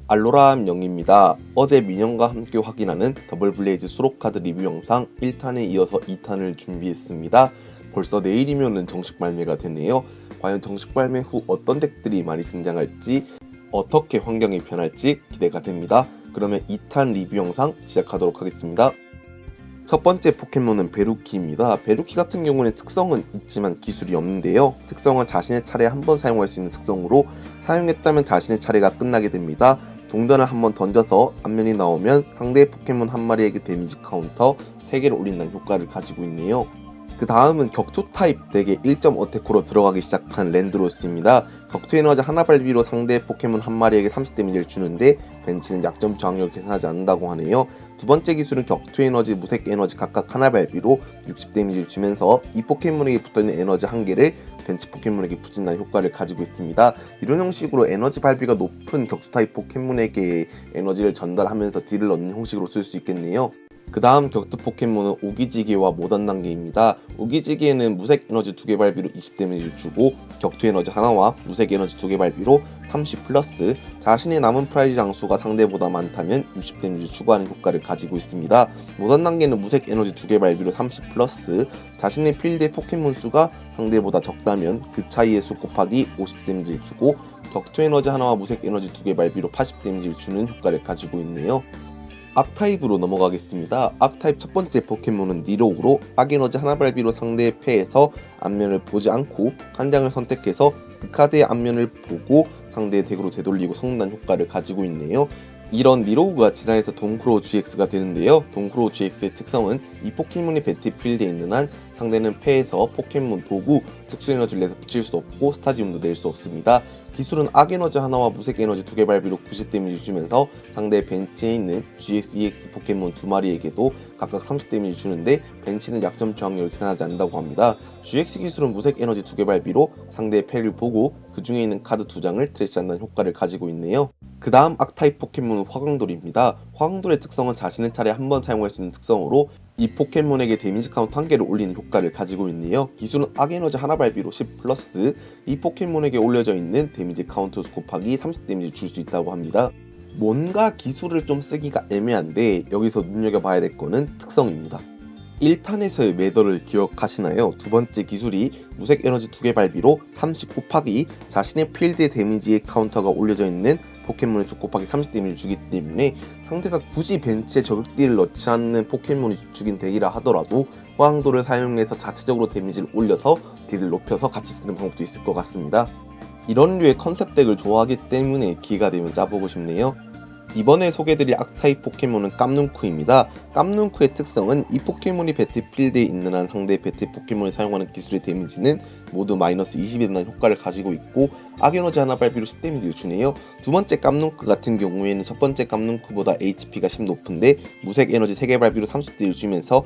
알로라 영입니다. 어제 민영과 함께 확인하는 더블블레이즈 수록카드 리뷰 영상 1탄에 이어서 2탄을 준비했습니다. 벌써 내일이면 정식 발매가 되네요. 과연 정식 발매 후 어떤 덱들이 많이 등장할지, 어떻게 환경이 변할지 기대가 됩니다. 그러면 2탄 리뷰 영상 시작하도록 하겠습니다. 첫 번째 포켓몬은 베루키입니다. 베루키 같은 경우는 특성은 있지만 기술이 없는데요. 특성은 자신의 차례에 한 번 사용할 수 있는 특성으로 사용했다면 자신의 차례가 끝나게 됩니다. 동전을 한번 던져서 앞면이 나오면 상대의 포켓몬 한 마리에게 데미지 카운터 3개를 올린다는 효과를 가지고 있네요. 그 다음은 격투 타입 덱에 1점 어택으로 들어가기 시작한 랜드로스입니다. 격투 에너지 하나 발비로 상대의 포켓몬 한 마리에게 30 데미지를 주는데 벤치는 약점 저항력을 계산하지 않는다고 하네요. 두 번째 기술은 격투 에너지, 무색 에너지 각각 하나 발비로 60 데미지를 주면서 이 포켓몬에게 붙어있는 에너지 한 개를 벤치 포켓몬에게 붙인다는 효과를 가지고 있습니다. 이런 형식으로 에너지 발비가 높은 격투 타입 포켓몬에게 에너지를 전달하면서 딜을 넣는 형식으로 쓸 수 있겠네요. 그 다음 격투 포켓몬은 오기지기와 모던 단계입니다. 오기지기에는 무색 에너지 2개 발비로 20 데미지를 주고 격투 에너지 하나와 무색 에너지 2개 발비로 30 플러스 자신의 남은 프라이즈 장수가 상대보다 많다면 60 데미지를 추가하는 효과를 가지고 있습니다. 모던 단계는 무색 에너지 2개 발비로 30 플러스 자신의 필드의 포켓몬 수가 상대보다 적다면 그 차이의 수 곱하기 50 데미지를 주고 격투 에너지 하나와 무색 에너지 2개 발비로 80 데미지를 주는 효과를 가지고 있네요. 악타입으로 넘어가겠습니다. 악타입 첫 번째 포켓몬은 니로우로 악에너지 하나 발비로 상대의 패에서 앞면을 보지 않고 한 장을 선택해서 그 카드의 앞면을 보고 상대의 덱으로 되돌리고 섞는다는 효과를 가지고 있네요. 이런 니로우가 진화해서 동크로우 GX가 되는데요. 동크로우 GX의 특성은 이 포켓몬이 배틀필드에 있는 한 상대는 패에서 포켓몬 도구, 특수에너지를 내서 붙일 수 없고 스타디움도 낼 수 없습니다. 기술은 악에너지 하나와 무색 에너지 2개 발비로 90 데미지 주면서 상대 벤치에 있는 GX, EX 포켓몬 2마리에게도 각각 30 데미지 주는데 벤치는 약점 저항력을 계산하지 않는다고 합니다. GX 기술은 무색 에너지 2개 발비로 상대의 패를 보고 그 중에 있는 카드 2장을 트래시한다는 효과를 가지고 있네요. 그 다음 악타입 포켓몬은 화강돌입니다. 화강돌의 특성은 자신의 차례에 한 번 사용할 수 있는 특성으로 이 포켓몬에게 데미지 카운트 1개를 올리는 효과를 가지고 있네요. 기술은 악에너지 하나 발비로 10 플러스 이 포켓몬에게 올려져 있는 데미지 카운트 수 곱하기 30 데미지 줄 수 있다고 합니다. 뭔가 기술을 좀 쓰기가 애매한데 여기서 눈여겨봐야 될 거는 특성입니다. 1탄에서의 매더를 기억하시나요? 두 번째 기술이 무색 에너지 2개 발비로 30 곱하기 자신의 필드의 데미지의 카운터가 올려져 있는 포켓몬의 수 곱하기 30 데미지를 주기 때문에 상대가 굳이 벤치에 저격딜을 넣지 않는 포켓몬이 죽인 덱이라 하더라도 화강도를 사용해서 자체적으로 데미지를 올려서 딜을 높여서 같이 쓰는 방법도 있을 것 같습니다. 이런 류의 컨셉 덱을 좋아하기 때문에 기회가 되면 짜보고 싶네요. 이번에 소개해드릴 악타입 포켓몬은 깜눈쿠입니다. 깜눈쿠의 특성은 이 포켓몬이 배틀필드에 있는 한 상대의 배틀 포켓몬이 사용하는 기술의 데미지는 모두 마이너스 20이 된다는 효과를 가지고 있고 악에너지 하나 발비로 10 데미지를 주네요. 두 번째 깜눈쿠 같은 경우에는 첫 번째 깜눈쿠보다 HP가 10 높은데 무색 에너지 3개 발비로 30딜을 주면서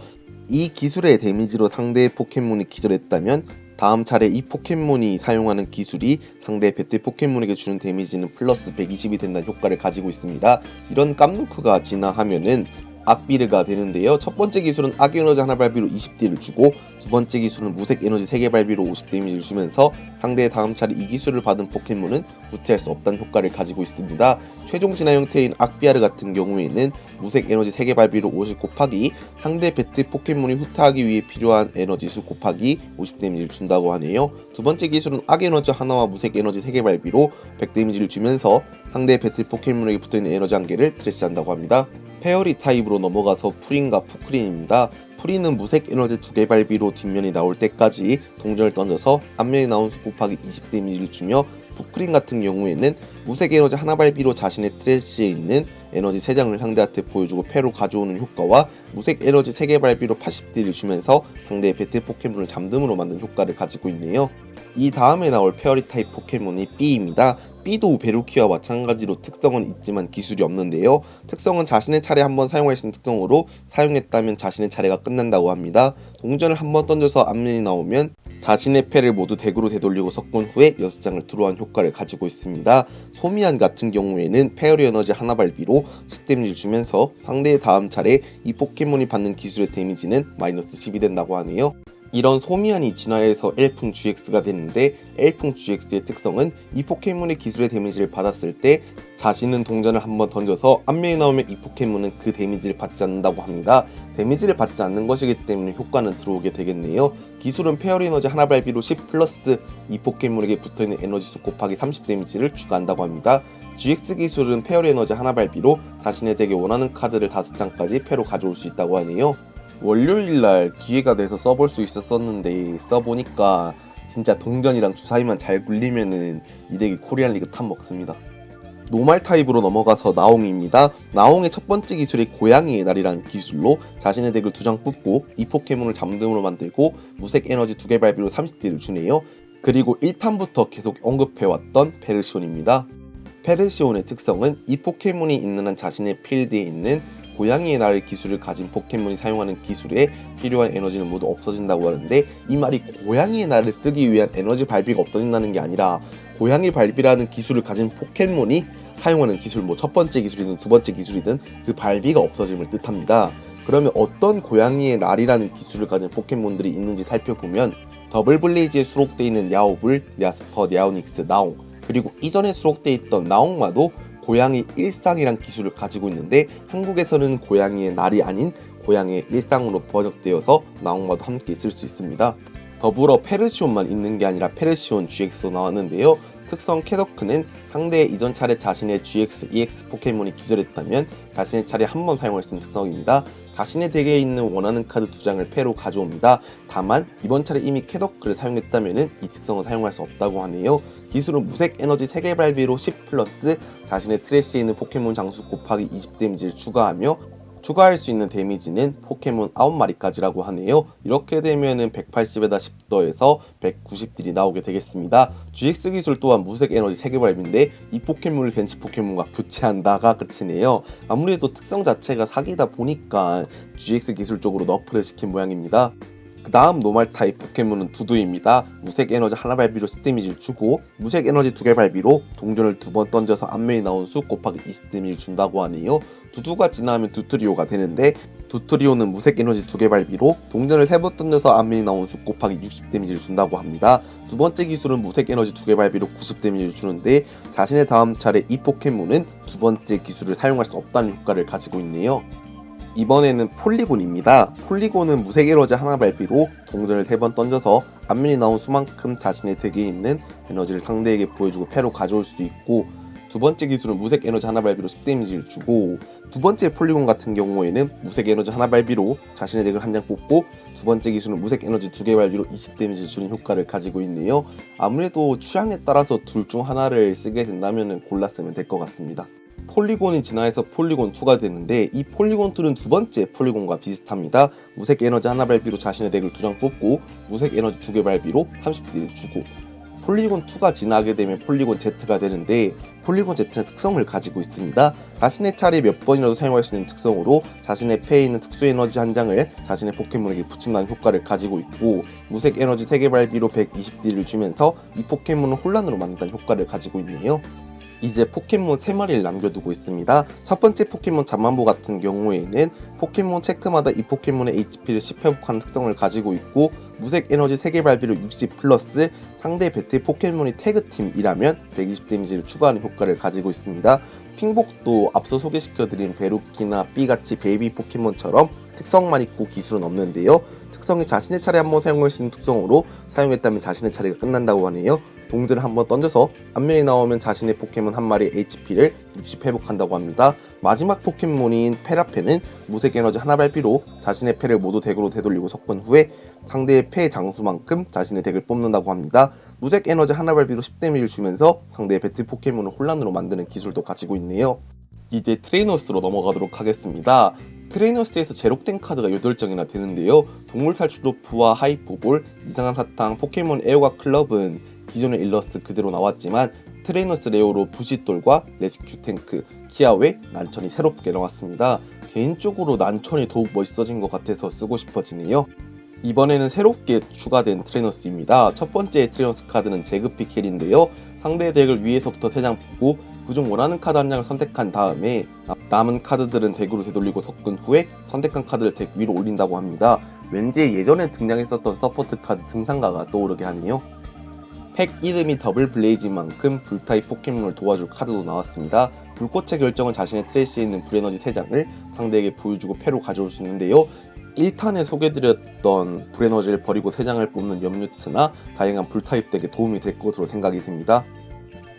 이 기술의 데미지로 상대의 포켓몬이 기절했다면 다음 차례 이 포켓몬이 사용하는 기술이 상대 배틀 포켓몬에게 주는 데미지는 플러스 120이 된다는 효과를 가지고 있습니다. 이런 깜누크가 진화하면은 악비르가 되는데요. 첫 번째 기술은 악에너지 하나 발비로 20딜을 주고 두 번째 기술은 무색 에너지 3개 발비로 50 데미지를 주면서 상대의 다음 차례 이 기술을 받은 포켓몬은 후퇴할 수 없다는 효과를 가지고 있습니다. 최종 진화 형태인 악비아르 같은 경우에는 무색 에너지 3개 발비로 50 곱하기 상대 배틀 포켓몬이 후퇴하기 위해 필요한 에너지 수 곱하기 50 데미지를 준다고 하네요. 두 번째 기술은 악에너지 하나와 무색 에너지 3개 발비로 100 데미지를 주면서 상대 배틀 포켓몬에게 붙어있는 에너지 한 개를 트래시한다고 합니다. 페어리 타입으로 넘어가서 프린과 푸크린입니다. 프린은 무색 에너지 2개 발비로 뒷면이 나올 때까지 동전을 던져서 앞면이 나온 수 곱하기 20 데미지를 주며 푸크린 같은 경우에는 무색 에너지 하나 발비로 자신의 트래시에 있는 에너지 3장을 상대한테 보여주고 패로 가져오는 효과와 무색 에너지 3개 발비로 80딜을 주면서 상대의 배틀 포켓몬을 잠듦으로 만든 효과를 가지고 있네요. 이 다음에 나올 페어리 타입 포켓몬이 B입니다. B도 베루키와 마찬가지로 특성은 있지만 기술이 없는데요. 특성은 자신의 차례에 한번 사용할 수 있는 특성으로 사용했다면 자신의 차례가 끝난다고 합니다. 동전을 한번 던져서 앞면이 나오면 자신의 패를 모두 덱으로 되돌리고 섞은 후에 6장을 드로우한 효과를 가지고 있습니다. 소미안 같은 경우에는 페어리 에너지 하나 발비로 10 데미지를 주면서 상대의 다음 차례 이 포켓몬이 받는 기술의 데미지는 마이너스 10이 된다고 하네요. 이런 소미안이 진화해서 엘풍 GX가 됐는데, 엘풍 GX의 특성은 이 포켓몬의 기술의 데미지를 받았을 때 자신은 동전을 한번 던져서 앞면이 나오면 이 포켓몬은 그 데미지를 받지 않는다고 합니다. 데미지를 받지 않는 것이기 때문에 효과는 들어오게 되겠네요. 기술은 페어리 에너지 하나 발비로 10 플러스 이 포켓몬에게 붙어있는 에너지 수 곱하기 30 데미지를 추가한다고 합니다. GX 기술은 페어리 에너지 하나 발비로 자신의 덱에 원하는 카드를 5장까지 패로 가져올 수 있다고 하네요. 월요일날 기회가 돼서 써볼 수 있었는데 써보니까 진짜 동전이랑 주사위만 잘 굴리면은 이 덱이 코리안 리그 탑 먹습니다. 노말 타입으로 넘어가서 나옹입니다. 나옹의 첫 번째 기술이 고양이의 날이라는 기술로 자신의 덱을 2장 뽑고 이 포켓몬을 잠금으로 만들고 무색 에너지 2개 발비로 30딜을 주네요. 그리고 1탄부터 계속 언급해왔던 페르시온입니다. 페르시온의 특성은 이 포켓몬이 있는 한 자신의 필드에 있는 고양이의 날 기술을 가진 포켓몬이 사용하는 기술에 필요한 에너지는 모두 없어진다고 하는데, 이 말이 고양이의 날을 쓰기 위한 에너지 발비가 없어진다는 게 아니라 고양이 발비라는 기술을 가진 포켓몬이 사용하는 기술, 뭐 첫 번째 기술이든 두 번째 기술이든 그 발비가 없어짐을 뜻합니다. 그러면 어떤 고양이의 날이라는 기술을 가진 포켓몬들이 있는지 살펴보면 더블 블레이즈에 수록되어 있는 야오불, 야스퍼, 야오닉스, 나옹, 그리고 이전에 수록되어 있던 나옹마도 고양이 일상이란 기술을 가지고 있는데, 한국에서는 고양이의 날이 아닌 고양이의 일상으로 번역되어서 나옹마도 함께 있을 수 있습니다. 더불어 페르시온만 있는 게 아니라 페르시온 GX도 나왔는데요. 특성 캐더크는 상대의 이전 차례 자신의 GX, EX 포켓몬이 기절했다면 자신의 차례 한 번 사용할 수 있는 특성입니다. 자신의 덱에 있는 원하는 카드 2장을 패로 가져옵니다. 다만 이번 차례 이미 캐더크를 사용했다면 이 특성을 사용할 수 없다고 하네요. 기술은 무색 에너지 3개 발비로 10 플러스 자신의 트래시에 있는 포켓몬 장수 곱하기 20 데미지를 추가하며 추가할 수 있는 데미지는 포켓몬 9마리까지라고 하네요. 이렇게 되면은 180에다 10 더해서 190딜이 나오게 되겠습니다. GX 기술 또한 무색 에너지 3개 발비인데 이 포켓몬을 벤치 포켓몬과 교체한다가 끝이네요. 아무래도 특성 자체가 사기다 보니까 GX 기술 쪽으로 너프를 시킨 모양입니다. 그 다음 노말 타입 포켓몬은 두두입니다. 무색 에너지 하나 발비로 10 데미지를 주고 무색 에너지 2개 발비로 동전을 2번 던져서 앞면이 나온 수 곱하기 20 데미지를 준다고 하네요. 두두가 진화하면 두트리오가 되는데, 두트리오는 무색 에너지 2개 발비로 동전을 3번 던져서 앞면이 나온 수 곱하기 60 데미지를 준다고 합니다. 두 번째 기술은 무색 에너지 2개 발비로 90 데미지를 주는데, 자신의 다음 차례 이 포켓몬은 두 번째 기술을 사용할 수 없다는 효과를 가지고 있네요. 이번에는 폴리곤입니다. 폴리곤은 무색 에너지 하나 발비로 동전을 3번 던져서 앞면이 나온 수만큼 자신의 덱에 있는 에너지를 상대에게 보여주고 패로 가져올 수도 있고, 두 번째 기술은 무색 에너지 하나 발비로 10 데미지를 주고, 두 번째 폴리곤 같은 경우에는 무색 에너지 하나 발비로 자신의 덱을 한 장 뽑고, 두 번째 기술은 무색 에너지 2개 발비로 20 데미지를 주는 효과를 가지고 있네요. 아무래도 취향에 따라서 둘 중 하나를 쓰게 된다면 골랐으면 될 것 같습니다. 폴리곤이 진화해서 폴리곤 2가 되는데, 이 폴리곤 2는 두 번째 폴리곤과 비슷합니다. 무색 에너지 하나 발비로 자신의 덱을 2장 뽑고 무색 에너지 2개 발비로 30딜을 주고, 폴리곤 2가 진화하게 되면 폴리곤 Z가 되는데, 폴리곤 Z는 특성을 가지고 있습니다. 자신의 차례 몇 번이라도 사용할 수 있는 특성으로 자신의 패에 있는 특수 에너지 한 장을 자신의 포켓몬에게 붙인다는 효과를 가지고 있고, 무색 에너지 3개 발비로 120딜을 주면서 이 포켓몬을 혼란으로 만든다는 효과를 가지고 있네요. 이제 포켓몬 3마리를 남겨두고 있습니다. 첫 번째 포켓몬 잠만보 같은 경우에는 포켓몬 체크마다 이 포켓몬의 HP를 10 회복하는 특성을 가지고 있고, 무색 에너지 3개 발비로 60 플러스 상대 배틀 포켓몬이 태그팀이라면 120 데미지를 추가하는 효과를 가지고 있습니다. 핑복도 앞서 소개시켜드린 베루키나 B같이 베이비 포켓몬처럼 특성만 있고 기술은 없는데요. 특성이 자신의 차례 한번 사용할 수 있는 특성으로 사용했다면 자신의 차례가 끝난다고 하네요. 동전을 한번 던져서 앞면이 나오면 자신의 포켓몬 한 마리의 HP를 60 회복한다고 합니다. 마지막 포켓몬인 페라페는 무색 에너지 하나 발비로 자신의 패를 모두 덱으로 되돌리고 섞은 후에 상대의 패 장수만큼 자신의 덱을 뽑는다고 합니다. 무색 에너지 하나 발비로 10 데미지를 주면서 상대의 배틀 포켓몬을 혼란으로 만드는 기술도 가지고 있네요. 이제 트레이너스로 넘어가도록 하겠습니다. 트레이너스에서 제록된 카드가 8장이나 되는데요. 동물 탈출로프와 하이퍼볼, 이상한 사탕, 포켓몬 에어가 클럽은 기존의 일러스트 그대로 나왔지만 트레이너스 레오로 부시돌과 레스큐 탱크, 키아웨, 난천이 새롭게 나왔습니다. 개인적으로 난천이 더욱 멋있어진 것 같아서 쓰고 싶어지네요. 이번에는 새롭게 추가된 트레이너스입니다. 첫 번째 트레이너스 카드는 제그피 켈인데요. 상대의 덱을 위에서부터 3장 보고 그중 원하는 카드 한 장을 선택한 다음에 남은 카드들은 덱으로 되돌리고 섞은 후에 선택한 카드를 덱 위로 올린다고 합니다. 왠지 예전에 등장했었던 서포트 카드 등산가가 떠오르게 하네요. 팩 이름이 더블 블레이즈인 만큼 불타입 포켓몬을 도와줄 카드도 나왔습니다. 불꽃의 결정은 자신의 트래시에 있는 불에너지 3장을 상대에게 보여주고 패로 가져올 수 있는데요. 1탄에 소개드렸던 불에너지를 버리고 3장을 뽑는 염유트나 다양한 불타입 덱에 도움이 될 것으로 생각이 됩니다.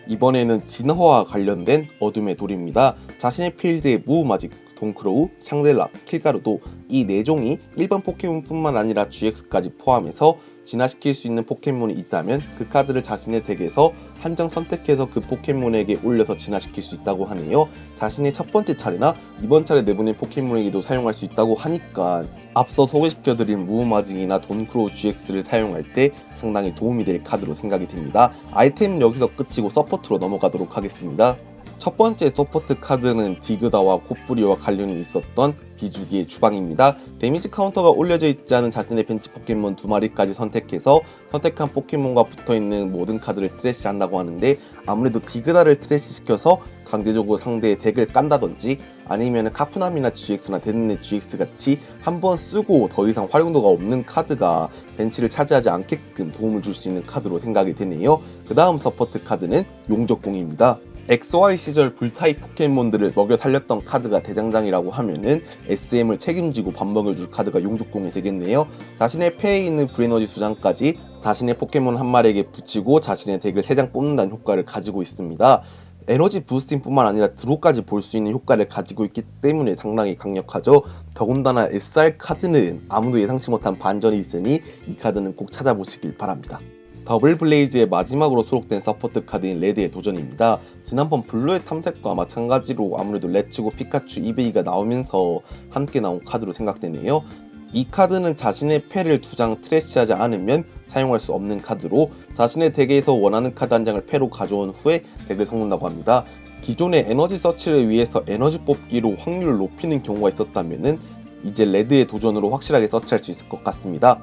이번에는 진화와 관련된 어둠의 돌입니다. 자신의 필드에 무마직, 동크로우, 샹델라, 킬가루도 이 4종이 일반 포켓몬뿐만 아니라 GX까지 포함해서 진화시킬 수 있는 포켓몬이 있다면 그 카드를 자신의 덱에서 한 장 선택해서 그 포켓몬에게 올려서 진화시킬 수 있다고 하네요. 자신의 첫 번째 차례나 이번 차례 내보낸 포켓몬에게도 사용할 수 있다고 하니까 앞서 소개시켜드린 무마징이나 돈크로우 GX를 사용할 때 상당히 도움이 될 카드로 생각이 됩니다. 아이템은 여기서 끝이고 서포트로 넘어가도록 하겠습니다. 첫 번째 서포트 카드는 디그다와 코뿌리와 관련이 있었던 비주기의 주방입니다. 데미지 카운터가 올려져 있지 않은 자신의 벤치 포켓몬 2마리까지 선택해서 선택한 포켓몬과 붙어있는 모든 카드를 트래시한다고 하는데, 아무래도 디그다를 트래시시켜서 강제적으로 상대의 덱을 깐다든지 아니면 카푸남이나 GX나 데드네 GX 같이 한번 쓰고 더 이상 활용도가 없는 카드가 벤치를 차지하지 않게끔 도움을 줄 수 있는 카드로 생각이 되네요. 그 다음 서포트 카드는 용적공입니다. XY 시절 불타입 포켓몬들을 먹여 살렸던 카드가 대장장이라고 하면은 SM을 책임지고 밥 먹여줄 카드가 용족공이 되겠네요. 자신의 패에 있는 불에너지 2장까지 자신의 포켓몬 한 마리에게 붙이고 자신의 덱을 3장 뽑는다는 효과를 가지고 있습니다. 에너지 부스팅 뿐만 아니라 드로까지 볼 수 있는 효과를 가지고 있기 때문에 상당히 강력하죠. 더군다나 SR 카드는 아무도 예상치 못한 반전이 있으니 이 카드는 꼭 찾아보시길 바랍니다. 더블 블레이즈의 마지막으로 수록된 서포트 카드인 레드의 도전입니다. 지난번 블루의 탐색과 마찬가지로 아무래도 레츠고 피카츄 이베이가 나오면서 함께 나온 카드로 생각되네요. 이 카드는 자신의 패를 2장 트래시하지 않으면 사용할 수 없는 카드로 자신의 덱에서 원하는 카드 한 장을 패로 가져온 후에 덱을 섞는다고 합니다. 기존의 에너지 서치를 위해서 에너지 뽑기로 확률을 높이는 경우가 있었다면 이제 레드의 도전으로 확실하게 서치할 수 있을 것 같습니다.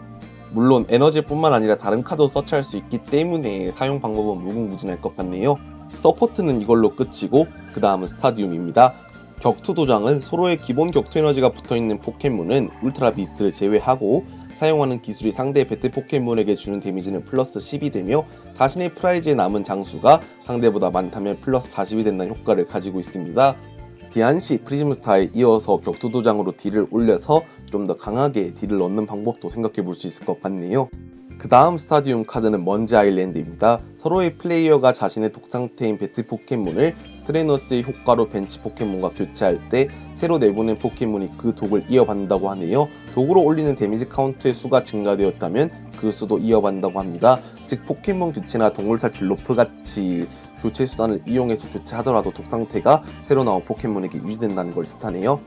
물론 에너지뿐만 아니라 다른 카드도 서치할 수 있기 때문에 사용 방법은 무궁무진할 것 같네요. 서포트는 이걸로 끝이고 그 다음은 스타디움입니다. 격투 도장은 서로의 기본 격투 에너지가 붙어있는 포켓몬은 울트라 비스트를 제외하고 사용하는 기술이 상대의 배틀 포켓몬에게 주는 데미지는 플러스 10이 되며 자신의 프라이즈에 남은 장수가 상대보다 많다면 플러스 40이 된다는 효과를 가지고 있습니다. 디안시 프리즘스타에 이어서 격투 도장으로 딜을 올려서 좀 더 강하게 딜을 넣는 방법도 생각해 볼 수 있을 것 같네요. 그 다음 스타디움 카드는 먼지 아일랜드입니다. 서로의 플레이어가 자신의 독 상태인 배틀 포켓몬을 트레이너스의 효과로 벤치 포켓몬과 교체할 때 새로 내보낸 포켓몬이 그 독을 이어받는다고 하네요. 독으로 올리는 데미지 카운트의 수가 증가되었다면 그 수도 이어받는다고 합니다. 즉 포켓몬 교체나 동물 탈출 로프 같이 교체 수단을 이용해서 교체하더라도 독 상태가 새로 나온 포켓몬에게 유지된다는 걸 뜻하네요.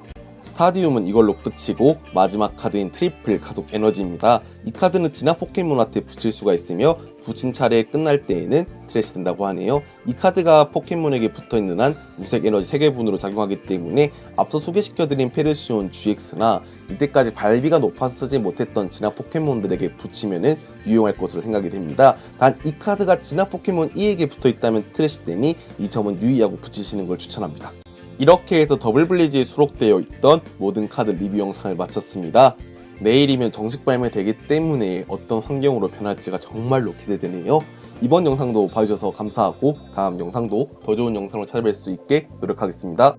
스타디움은 이걸로 끝이고 마지막 카드인 트리플 가속 에너지입니다. 이 카드는 진화 포켓몬한테 붙일 수가 있으며 붙인 차례에 끝날 때에는 트래시 된다고 하네요. 이 카드가 포켓몬에게 붙어있는 한 무색 에너지 3개분으로 작용하기 때문에 앞서 소개시켜드린 페르시온 GX나 이때까지 발비가 높아서 쓰지 못했던 진화 포켓몬들에게 붙이면 유용할 것으로 생각이 됩니다. 단 이 카드가 진화 포켓몬 E에게 붙어있다면 트래시 되니 이 점은 유의하고 붙이시는 걸 추천합니다. 이렇게 해서 더블 블레이즈에 수록되어 있던 모든 카드 리뷰 영상을 마쳤습니다. 내일이면 정식 발매되기 때문에 어떤 환경으로 변할지가 정말로 기대되네요. 이번 영상도 봐주셔서 감사하고 다음 영상도 더 좋은 영상으로 찾아뵐 수 있게 노력하겠습니다.